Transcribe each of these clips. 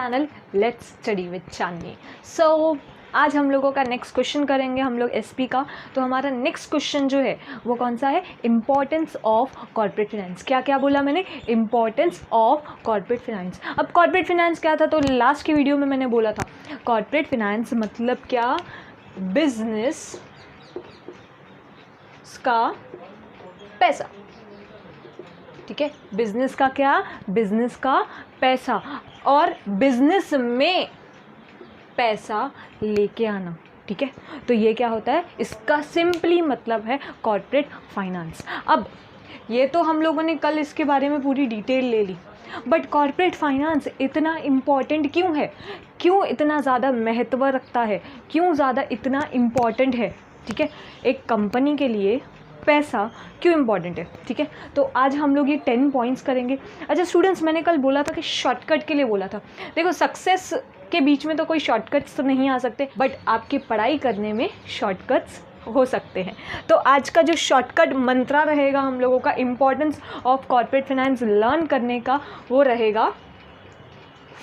Channel let's study with चांदनी। सो आज हम लोगों का नेक्स्ट क्वेश्चन करेंगे हम लोग एसपी का। तो हमारा नेक्स्ट क्वेश्चन जो है वो कौन सा है, इम्पॉर्टेंस ऑफ कॉर्पोरेट फाइनेंस। क्या क्या बोला मैंने, इम्पॉर्टेंस ऑफ कॉर्पोरेट फाइनेंस। अब कॉर्पोरेट फाइनेंस क्या था, तो लास्ट की वीडियो में मैंने बोला था कॉर्पोरेट फाइनेंस मतलब क्या, बिजनेस का पैसा। ठीक है, बिजनेस का क्या, बिजनेस का पैसा, और बिजनेस में पैसा लेके आना। ठीक है, तो ये क्या होता है, इसका सिंपली मतलब है कॉर्पोरेट फाइनेंस। अब ये तो हम लोगों ने कल इसके बारे में पूरी डिटेल ले ली, बट कॉर्पोरेट फाइनेंस इतना इम्पॉर्टेंट क्यों है, क्यों इतना ज़्यादा महत्व रखता है, क्यों ज़्यादा इतना इम्पॉर्टेंट है। ठीक है, एक कंपनी के लिए पैसा क्यों इम्पॉर्टेंट है। ठीक है, तो आज हम लोग ये 10 पॉइंट्स करेंगे। अच्छा स्टूडेंट्स, मैंने कल बोला था कि शॉर्टकट के लिए बोला था। देखो सक्सेस के बीच में तो कोई शॉर्टकट्स तो नहीं आ सकते, बट आपकी पढ़ाई करने में शॉर्टकट्स हो सकते हैं। तो आज का जो शॉर्टकट मंत्रा रहेगा हम लोगों का importance of corporate finance learn करने का, वो रहेगा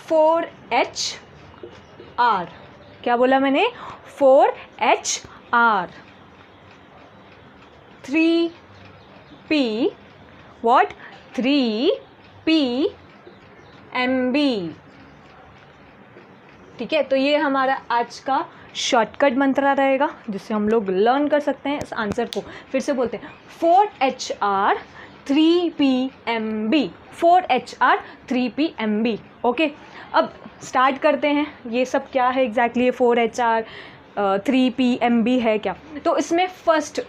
4HR। क्या बोला मैंने, 4HR, 3P, what, 3PMB। ठीक है, तो ये हमारा आज का शॉर्टकट मंत्रा रहेगा जिससे हम लोग लर्न कर सकते हैं इस आंसर को। फिर से बोलते हैं 4HR 3PMB, 4HR 3PMB। Okay, अब स्टार्ट करते हैं। ये सब क्या है एग्जैक्टली, ये 4HR 3PMB है क्या। तो इसमें फर्स्ट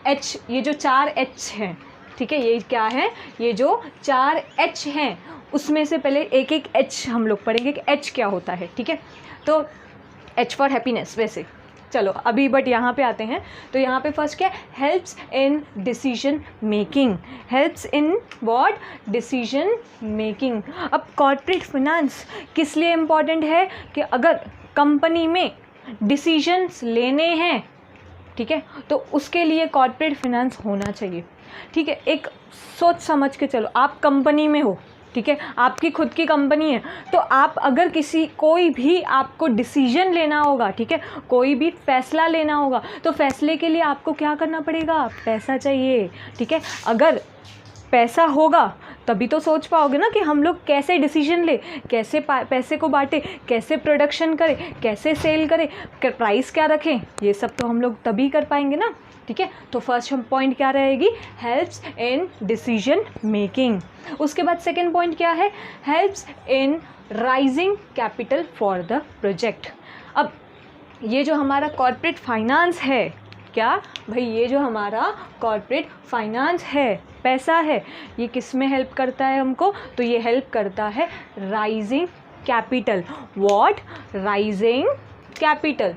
H, ये जो 4 H हैं, ठीक है, ये क्या है, ये जो 4 H हैं उसमें से पहले एक एक H हम लोग पढ़ेंगे कि H क्या होता है। ठीक है, तो H फॉर हैप्पीनेस। वैसे चलो अभी बट यहाँ पे आते हैं। तो यहाँ पे फर्स्ट क्या है, helps in decision making. Helps in what, decision making. अब कॉर्पोरेट फाइनेंस किस लिए इम्पॉर्टेंट है कि अगर कंपनी में डिसीजंस लेने हैं, ठीक है, तो उसके लिए कॉर्पोरेट फाइनेंस होना चाहिए। ठीक है, एक सोच समझ के चलो, आप कंपनी में हो, ठीक है, आपकी खुद की कंपनी है, तो आप अगर कोई भी आपको डिसीजन लेना होगा, ठीक है, कोई भी फैसला लेना होगा, तो फैसले के लिए आपको क्या करना पड़ेगा, पैसा चाहिए। ठीक है, अगर पैसा होगा तभी तो सोच पाओगे ना कि हम लोग कैसे डिसीजन ले, कैसे पैसे को बांटे, कैसे प्रोडक्शन करें, कैसे सेल करें, प्राइस क्या रखें, ये सब तो हम लोग तभी कर पाएंगे ना। ठीक है, तो फर्स्ट हम पॉइंट क्या रहेगी, हेल्प्स इन डिसीजन मेकिंग। उसके बाद सेकंड पॉइंट क्या है, helps in rising capital for the project. अब ये जो हमारा कॉर्पोरेट फाइनेंस है, क्या भाई, ये जो हमारा कॉर्पोरेट फाइनेंस है, पैसा है, ये किस में हेल्प करता है हमको, तो ये हेल्प करता है rising capital. What, rising capital.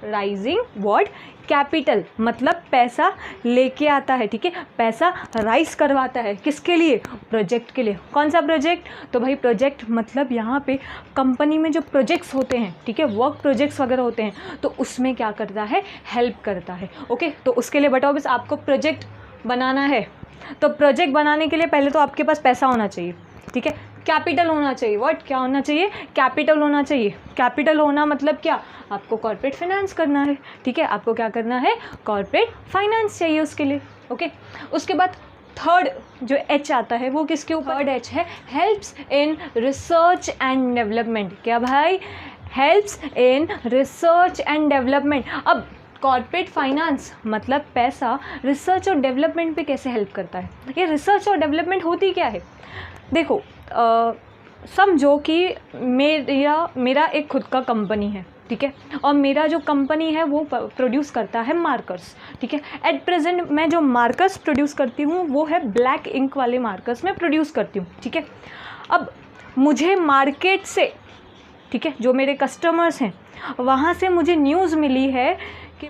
Rising what, capital मतलब पैसा लेके आता है। ठीक है, पैसा राइज करवाता है, किसके लिए, प्रोजेक्ट के लिए। कौन सा प्रोजेक्ट, तो भाई प्रोजेक्ट मतलब यहाँ पे कंपनी में जो प्रोजेक्ट्स होते हैं, ठीक है, वर्क प्रोजेक्ट्स वगैरह होते हैं, तो उसमें क्या करता है, हेल्प करता है। ओके, तो उसके लिए बताओ, बस आपको प्रोजेक्ट बनाना है, तो प्रोजेक्ट बनाने के लिए पहले तो आपके पास पैसा होना चाहिए। ठीक है, कैपिटल होना चाहिए। व्हाट, क्या होना चाहिए, कैपिटल होना चाहिए। कैपिटल होना मतलब क्या, आपको कॉर्पोरेट फाइनेंस करना है। ठीक है, आपको क्या करना है, कॉर्पोरेट फाइनेंस चाहिए उसके लिए। ओके, उसके बाद थर्ड जो H आता है वो किसके ऊपर, थर्ड H है helps in research and development. क्या भाई, helps in research and development. अब कॉर्पोरेट फाइनेंस मतलब पैसा रिसर्च और डेवलपमेंट पे कैसे हेल्प करता है। ये रिसर्च और डेवलपमेंट होती क्या है, देखो समझो कि मेरा एक खुद का कंपनी है, ठीक है, और मेरा जो कंपनी है वो प्रोड्यूस करता है मार्कर्स। ठीक है, एट प्रेजेंट मैं जो मार्कर्स प्रोड्यूस करती हूँ वो है ब्लैक इंक वाले मार्कर्स मैं प्रोड्यूस करती हूँ। ठीक है, अब मुझे मार्केट से, ठीक है, जो मेरे कस्टमर्स हैं वहाँ से मुझे न्यूज़ मिली है कि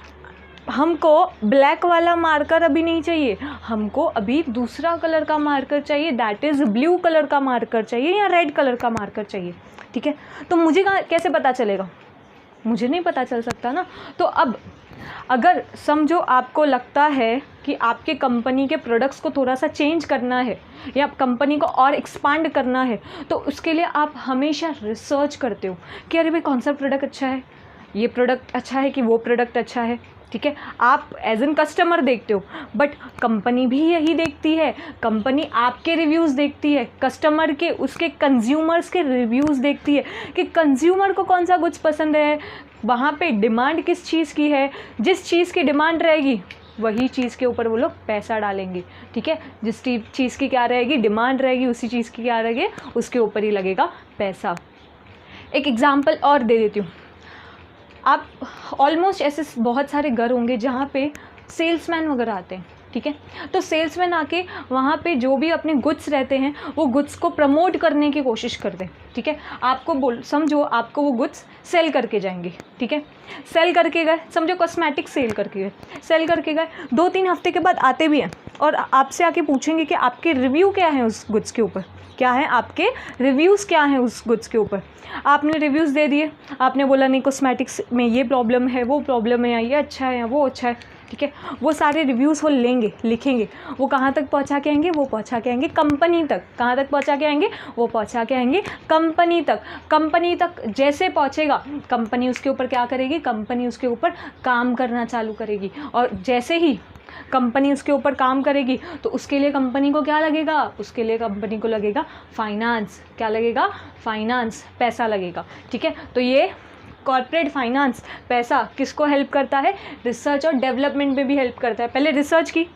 हमको ब्लैक वाला मार्कर अभी नहीं चाहिए, हमको अभी दूसरा कलर का मार्कर चाहिए, दैट इज़ ब्लू कलर का मार्कर चाहिए या रेड कलर का मार्कर चाहिए। ठीक है, तो मुझे कैसे पता चलेगा, मुझे नहीं पता चल सकता ना। तो अब अगर समझो आपको लगता है कि आपके कंपनी के प्रोडक्ट्स को थोड़ा सा चेंज करना है या कंपनी को और एक्सपांड करना है, तो उसके लिए आप हमेशा रिसर्च करते हो कि अरे भाई कौन सा प्रोडक्ट अच्छा है, ये प्रोडक्ट अच्छा है कि वो प्रोडक्ट अच्छा है, ठीक है। आप एज एन कस्टमर देखते हो, बट कंपनी भी यही देखती है, कंपनी आपके रिव्यूज़ देखती है, कस्टमर के, उसके कंज्यूमर्स के रिव्यूज़ देखती है कि कंज्यूमर को कौन सा कुछ पसंद है, वहाँ पे डिमांड किस चीज़ की है। जिस चीज़ की डिमांड रहेगी वही चीज़ के ऊपर वो लोग पैसा डालेंगे, ठीक है। जिस चीज़ की क्या रहेगी डिमांड रहेगी, उसी चीज़ की क्या रहेगी उसके ऊपर ही लगेगा पैसा। एक एग्जांपल और दे देती हूँ। आप ऑलमोस्ट ऐसे बहुत सारे घर होंगे जहाँ पे सेल्समैन वगैरह आते हैं, ठीक है। तो सेल्समैन आके वहाँ पे जो भी अपने गुड्स रहते हैं वो गुड्स को प्रमोट करने की कोशिश करते हैं, ठीक है। आपको समझो आपको वो गुड्स सेल करके जाएंगे, ठीक है। सेल करके गए, समझो कॉस्मेटिक सेल करके गए, सेल करके गए, 2-3 हफ्ते के बाद आते भी हैं और आपसे आके पूछेंगे कि आपके रिव्यू क्या है उस गुड्स के ऊपर, क्या है आपके रिव्यूज़ क्या हैं उस गुड्स के ऊपर। आपने रिव्यूज़ दे दिए, आपने बोला नहीं कॉस्मेटिक्स में ये प्रॉब्लम है, वो प्रॉब्लम है, या ये अच्छा है या वो अच्छा है, ठीक है। वो सारे रिव्यूज़ वो लेंगे, लिखेंगे, वो कहाँ तक पहुँचा के आएंगे, वो पहुँचा के आएंगे कंपनी तक। कहाँ तक पहुँचा के आएंगे, वो पहुँचा के आएंगे कंपनी तक। कंपनी तक जैसे पहुँचेगा कंपनी उसके ऊपर क्या करेगी, कंपनी उसके ऊपर काम करना चालू करेगी, और जैसे ही कंपनी उसके ऊपर काम करेगी तो उसके लिए कंपनी को क्या लगेगा, उसके लिए कंपनी को लगेगा फाइनेंस। क्या लगेगा, फाइनेंस, पैसा लगेगा, ठीक है। तो ये कॉर्पोरेट फाइनेंस पैसा किसको हेल्प करता है, रिसर्च और डेवलपमेंट में भी हेल्प करता है। पहले रिसर्च की,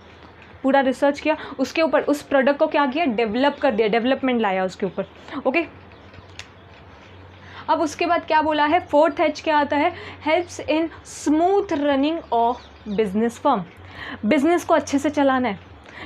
पूरा रिसर्च किया, उसके ऊपर उस प्रोडक्ट को क्या किया, डेवलप कर दिया, डेवलपमेंट लाया उसके ऊपर, ओके। अब उसके बाद क्या बोला है, 4th H क्या आता है, helps in smooth running of business firm. Business को अच्छे से चलाना है,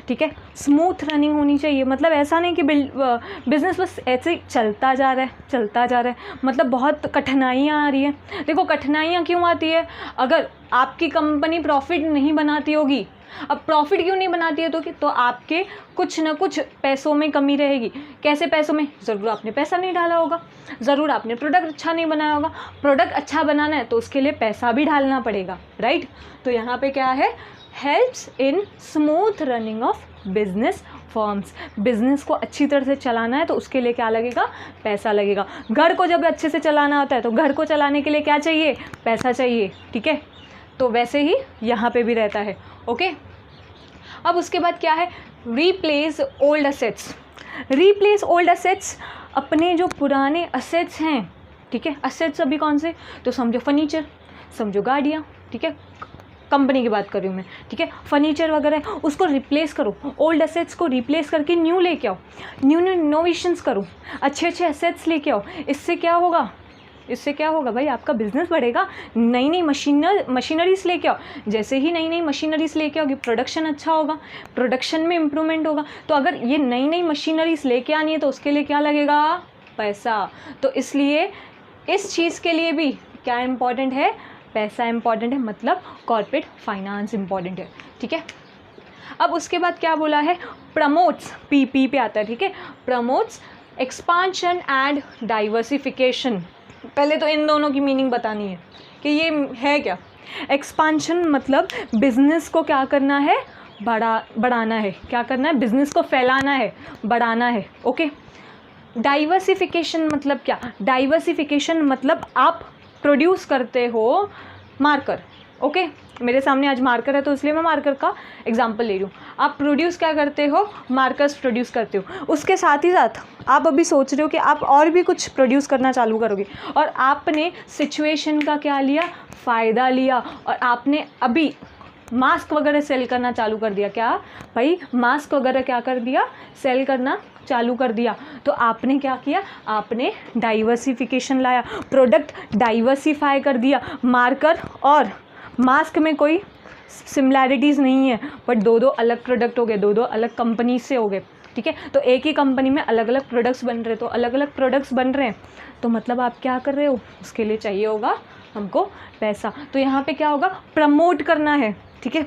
ठीक है, स्मूथ रनिंग होनी चाहिए। मतलब ऐसा नहीं कि बिज़नेस बस ऐसे ही चलता जा रहा है, चलता जा रहा है, मतलब बहुत कठिनाइयाँ आ रही हैं। देखो कठिनाइयाँ क्यों आती है, अगर आपकी कंपनी प्रॉफिट नहीं बनाती होगी, अब प्रॉफिट क्यों नहीं बनाती है तो आपके कुछ ना कुछ पैसों में कमी रहेगी। कैसे पैसों में, ज़रूर आपने पैसा नहीं डाला होगा, ज़रूर आपने प्रोडक्ट अच्छा नहीं बनाया होगा। प्रोडक्ट अच्छा बनाना है तो उसके लिए पैसा भी डालना पड़ेगा, राइट। तो यहाँ पे क्या है, helps in smooth running of business firms. Business को अच्छी तरह से चलाना है तो उसके लिए क्या लगेगा, पैसा लगेगा। घर को जब अच्छे से चलाना होता है तो घर को चलाने के लिए क्या चाहिए, पैसा चाहिए, ठीक है। तो वैसे ही यहाँ पे भी रहता है, ओके। अब उसके बाद क्या है, replace old assets. Replace old assets, अपने जो पुराने असेट्स हैं, ठीक है, असेट्स अभी कौन से, तो समझो फर्नीचर, समझो गाड़ियाँ, ठीक है, कंपनी की बात कर रही हूँ मैं, ठीक है, फर्नीचर वगैरह, उसको रिप्लेस करो, ओल्ड एसेट्स को रिप्लेस करके न्यू लेके आओ, न्यू इनोवेशंस करो, अच्छे अच्छे एसेट्स लेके आओ। इससे क्या होगा, इससे क्या होगा भाई, आपका बिजनेस बढ़ेगा। नई नई मशीनरीज लेके आओ, जैसे ही नई नई मशीनरीज लेके आओगे प्रोडक्शन अच्छा होगा, प्रोडक्शन में इम्प्रूवमेंट होगा। तो अगर ये नई नई मशीनरीज लेके आनी है तो उसके लिए क्या लगेगा, पैसा। तो इसलिए इस चीज़ के लिए भी क्या इम्पॉर्टेंट है, पैसा इम्पॉर्टेंट है, मतलब कॉर्पोरेट फाइनेंस इम्पॉर्टेंट है, ठीक है। अब उसके बाद क्या बोला है, प्रमोट्स, पी पे आता है, ठीक है, प्रमोट्स एक्सपांशन एंड डाइवर्सिफिकेशन। पहले तो इन दोनों की मीनिंग बतानी है कि ये है क्या। एक्सपांशन मतलब बिजनेस को क्या करना है, बढ़ाना है, क्या करना है, बिजनेस को फैलाना है, बढ़ाना है, ओके। डाइवर्सिफिकेशन मतलब क्या, डाइवर्सिफिकेशन मतलब आप प्रोड्यूस करते हो मार्कर, ओके। मेरे सामने आज मार्कर है तो इसलिए मैं मार्कर का एग्जांपल ले रही हूँ। आप प्रोड्यूस क्या करते हो, मार्कर्स प्रोड्यूस करते हो। उसके साथ ही साथ आप अभी सोच रहे हो कि आप और भी कुछ प्रोड्यूस करना चालू करोगे, और आपने सिचुएशन का क्या लिया, फ़ायदा लिया, और आपने अभी मास्क वगैरह सेल करना चालू कर दिया। क्या भाई, मास्क वगैरह क्या कर दिया, सेल करना चालू कर दिया। तो आपने क्या किया, आपने डाइवर्सिफिकेशन लाया, प्रोडक्ट डाइवर्सिफाई कर दिया। मार्कर और मास्क में कोई सिमिलैरिटीज़ नहीं है, बट दो दो अलग प्रोडक्ट हो गए, दो दो अलग कंपनी से हो गए, ठीक है। तो एक ही कंपनी में अलग अलग प्रोडक्ट्स बन रहे, तो अलग अलग प्रोडक्ट्स बन रहे हैं, तो मतलब आप क्या कर रहे हो, उसके लिए चाहिए होगा हमको पैसा। तो यहाँ पे क्या होगा, प्रमोट करना है, ठीक है,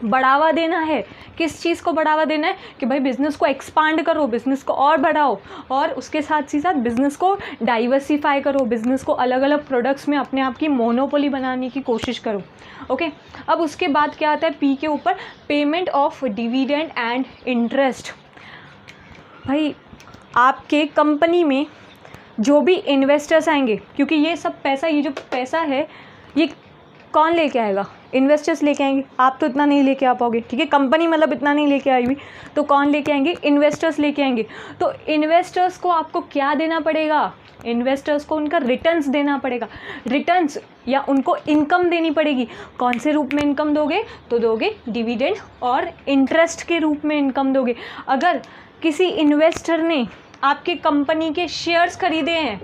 बढ़ावा देना है। किस चीज़ को बढ़ावा देना है कि भाई बिज़नेस को एक्सपांड करो, बिज़नेस को और बढ़ाओ, और उसके साथ ही साथ बिज़नेस को डाइवर्सिफाई करो, बिज़नेस को अलग अलग प्रोडक्ट्स में अपने आप की मोनोपोली बनाने की कोशिश करो। ओके, अब उसके बाद क्या आता है पी के ऊपर, payment of dividend and interest. भाई आपके कंपनी में जो भी इन्वेस्टर्स आएंगे, क्योंकि ये सब पैसा, ये जो पैसा है ये कौन लेके आएगा? इन्वेस्टर्स लेके आएंगे। आप तो इतना नहीं लेके आ पाओगे, ठीक है, कंपनी मतलब इतना नहीं लेके आई हुई, तो कौन लेके आएंगे? इन्वेस्टर्स लेके आएंगे। तो इन्वेस्टर्स को आपको क्या देना पड़ेगा? इन्वेस्टर्स को उनका रिटर्न्स देना पड़ेगा, रिटर्न्स या उनको इनकम देनी पड़ेगी। कौन से रूप में इनकम दोगे? तो दोगे डिविडेंड और इंटरेस्ट के रूप में इनकम दोगे। अगर किसी इन्वेस्टर ने आपके कंपनी के शेयर्स खरीदे हैं,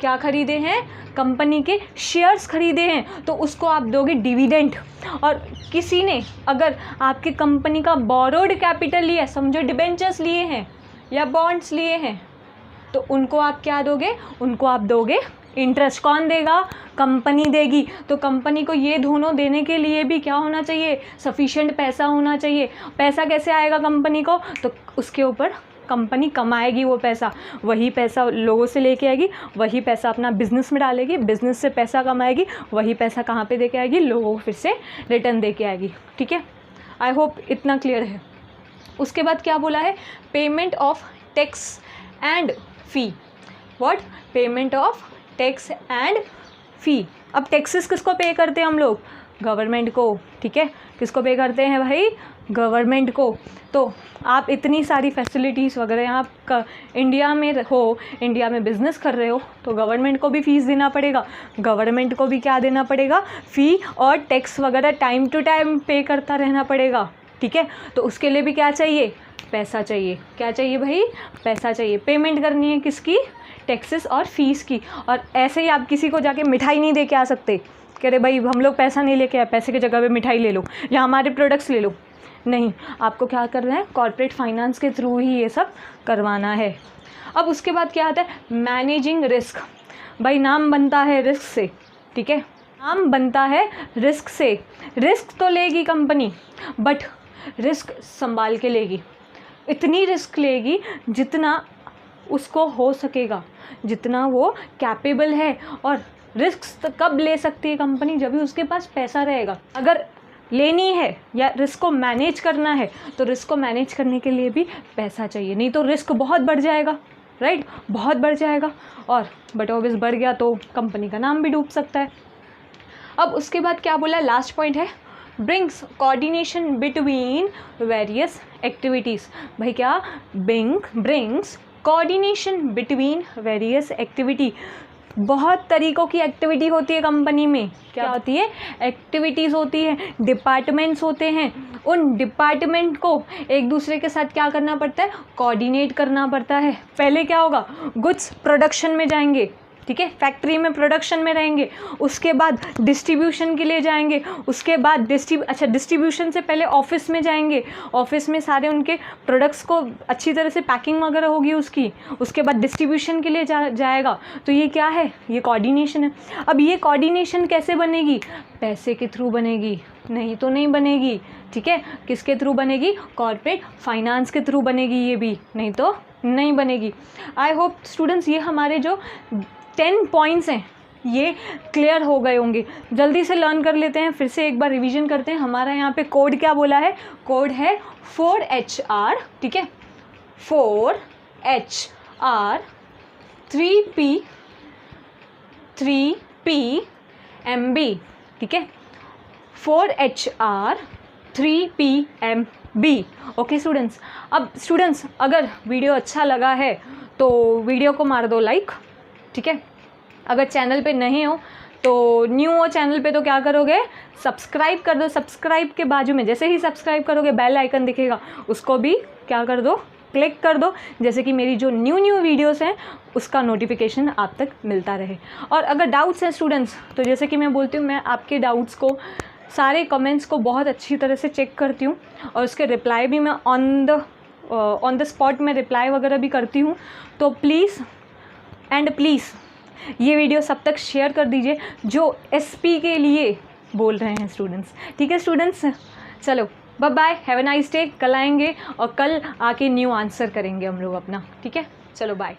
क्या खरीदे हैं? कंपनी के शेयर्स खरीदे हैं, तो उसको आप दोगे डिविडेंड। और किसी ने अगर आपके कंपनी का बोरोड कैपिटल लिया, समझो डिबेंचर्स लिए हैं या बॉन्ड्स लिए हैं, तो उनको आप क्या दोगे? उनको आप दोगे इंटरेस्ट। कौन देगा? कंपनी देगी। तो कंपनी को ये दोनों देने के लिए भी क्या होना चाहिए? सफिशिएंट पैसा होना चाहिए। पैसा कैसे आएगा कंपनी को? तो उसके ऊपर कंपनी कमाएगी वो पैसा, वही पैसा लोगों से लेके आएगी, वही पैसा अपना बिजनेस में डालेगी, बिजनेस से पैसा कमाएगी, वही पैसा कहाँ पे दे के आएगी? लोगों को फिर से रिटर्न दे के आएगी। ठीक है, आई होप इतना क्लियर है। उसके बाद क्या बोला है? Payment of tax and fee. What? Payment of tax and fee. अब टैक्सेस किसको पे करते हैं हम लोग? गवर्नमेंट को। ठीक है, किसको पे करते हैं भाई? गवर्नमेंट को। तो आप इतनी सारी फैसिलिटीज़ वगैरह यहाँ इंडिया में हो, इंडिया में बिज़नेस कर रहे हो, तो गवर्नमेंट को भी फ़ीस देना पड़ेगा, गवर्नमेंट को भी क्या देना पड़ेगा? फ़ी और टैक्स वगैरह टाइम टू टाइम पे करता रहना पड़ेगा। ठीक है, तो उसके लिए भी क्या चाहिए? पैसा चाहिए। क्या चाहिए भाई? पैसा चाहिए। पेमेंट करनी है किसकी? टैक्सेस और फीस की। और ऐसे ही आप किसी को जाके मिठाई नहीं दे के आ सकते, कह रहे भाई हम लोग पैसा नहीं लेके आए, पैसे की जगह पे मिठाई ले लो या हमारे प्रोडक्ट्स ले लो। नहीं, आपको क्या करना है? कॉर्पोरेट फाइनेंस के थ्रू ही ये सब करवाना है। अब उसके बाद क्या आता है? Managing risk. भाई नाम बनता है रिस्क से। ठीक है, नाम बनता है रिस्क से। रिस्क तो लेगी कंपनी, बट रिस्क संभाल के लेगी। इतनी रिस्क लेगी जितना उसको हो सकेगा, जितना वो कैपेबल है। और रिस्क कब ले सकती है कंपनी? जब भी उसके पास पैसा रहेगा। अगर लेनी है या रिस्क को मैनेज करना है, तो रिस्क को मैनेज करने के लिए भी पैसा चाहिए, नहीं तो रिस्क बहुत बढ़ जाएगा। राइट, बहुत बढ़ जाएगा, और बट ऑब्वियस बढ़ गया तो कंपनी का नाम भी डूब सकता है। अब उसके बाद क्या बोला? लास्ट पॉइंट है brings coordination between various activities. भाई क्या? Brings coordination between various activity. बहुत तरीक़ों की एक्टिविटी होती है कंपनी में। क्या होती है? एक्टिविटीज़ होती है, डिपार्टमेंट्स होते हैं। उन डिपार्टमेंट को एक दूसरे के साथ क्या करना पड़ता है? कोऑर्डिनेट करना पड़ता है। पहले क्या होगा? गुड्स प्रोडक्शन में जाएंगे, ठीक है, फैक्ट्री में प्रोडक्शन में रहेंगे, उसके बाद डिस्ट्रीब्यूशन के लिए जाएंगे, उसके बाद डिस्ट्रीब्यूशन से पहले ऑफिस में जाएंगे, ऑफिस में सारे उनके प्रोडक्ट्स को अच्छी तरह से पैकिंग वगैरह होगी उसकी, उसके बाद डिस्ट्रीब्यूशन के लिए जाएगा। तो ये क्या है? ये कोऑर्डिनेशन है। अब ये कोऑर्डिनेशन कैसे बनेगी? पैसे के थ्रू बनेगी, नहीं तो नहीं बनेगी। ठीक है, किसके थ्रू बनेगी? कॉर्पोरेट फाइनेंस के थ्रू बनेगी ये भी, नहीं तो नहीं बनेगी। आई होप स्टूडेंट्स ये हमारे जो 10 पॉइंट्स हैं ये क्लियर हो गए होंगे। जल्दी से लर्न कर लेते हैं, फिर से एक बार रिवीजन करते हैं। हमारा यहाँ पे कोड क्या बोला है? कोड है 4HR। ठीक है, 4HR 3PMB। ठीक है, 4HR 3PMB। ओके स्टूडेंट्स, अब स्टूडेंट्स अगर वीडियो अच्छा लगा है तो वीडियो को मार दो लाइक। ठीक है, अगर चैनल पे नहीं हो तो न्यू हो चैनल पे तो क्या करोगे? सब्सक्राइब कर दो। सब्सक्राइब के बाजू में जैसे ही सब्सक्राइब करोगे बेल आइकन दिखेगा, उसको भी क्या कर दो? क्लिक कर दो, जैसे कि मेरी जो न्यू वीडियोस हैं उसका नोटिफिकेशन आप तक मिलता रहे। और अगर डाउट्स हैं स्टूडेंट्स, तो जैसे कि मैं बोलती हूँ, मैं आपके डाउट्स को, सारे कमेंट्स को बहुत अच्छी तरह से चेक करती हूँ, और उसके रिप्लाई भी मैं ऑन द स्पॉट में रिप्लाई वगैरह भी करती हूँ। तो प्लीज़ ये वीडियो सब तक शेयर कर दीजिए जो SP के लिए बोल रहे हैं स्टूडेंट्स। ठीक है स्टूडेंट्स, चलो bye bye, have a nice day. कल आएंगे और कल आके न्यू आंसर करेंगे हम लोग अपना, ठीक है? चलो बाय।